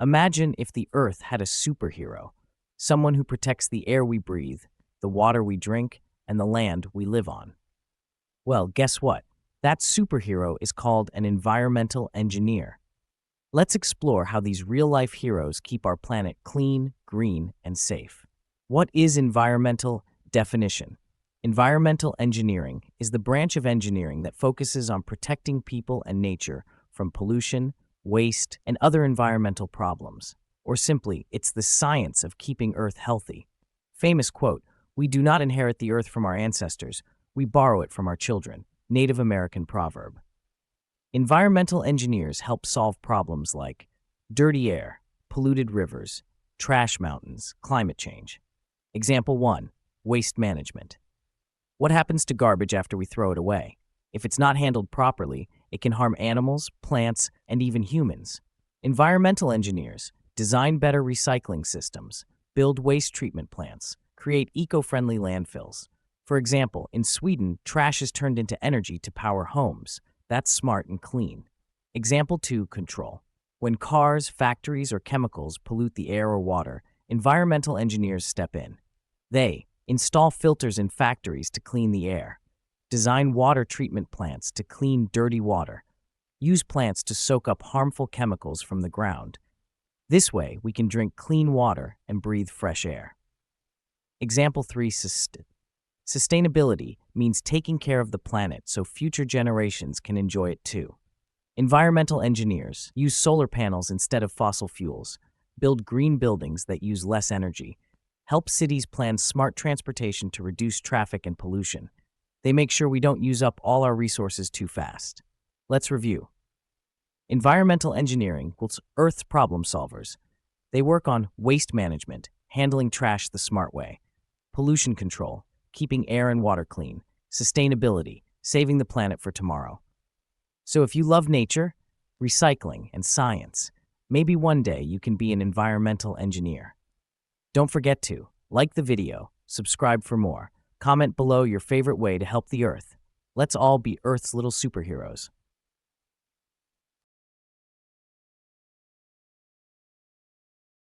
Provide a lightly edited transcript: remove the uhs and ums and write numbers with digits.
Imagine if the Earth had a superhero, someone who protects the air we breathe, the water we drink, and the land we live on. Well, guess what? That superhero is called an environmental engineer. Let's explore how these real-life heroes keep our planet clean, green, and safe. What is environmental definition? Environmental engineering is the branch of engineering that focuses on protecting people and nature from pollution, waste, and other environmental problems. Or simply, it's the science of keeping Earth healthy. Famous quote, "We do not inherit the Earth from our ancestors, we borrow it from our children." Native American proverb. Environmental engineers help solve problems like dirty air, polluted rivers, trash mountains, climate change. Example 1. Waste management. What happens to garbage after we throw it away? If it's not handled properly, it can harm animals, plants, and even humans. Environmental engineers design better recycling systems, build waste treatment plants, create eco-friendly landfills. For example, in Sweden, trash is turned into energy to power homes. That's smart and clean. Example 2, control. When cars, factories, or chemicals pollute the air or water, environmental engineers step in. They install filters in factories to clean the air, design water treatment plants to clean dirty water, use plants to soak up harmful chemicals from the ground. This way, we can drink clean water and breathe fresh air. Example 3, sustainability means taking care of the planet so future generations can enjoy it too. Environmental engineers use solar panels instead of fossil fuels, build green buildings that use less energy, help cities plan smart transportation to reduce traffic and pollution. They make sure we don't use up all our resources too fast. Let's review. Environmental engineering equals Earth's problem solvers. They work on waste management, handling trash the smart way, pollution control, keeping air and water clean, sustainability, saving the planet for tomorrow. So if you love nature, recycling, and science, maybe one day you can be an environmental engineer. Don't forget to like the video, subscribe for more, comment below your favorite way to help the Earth. Let's all be Earth's little superheroes.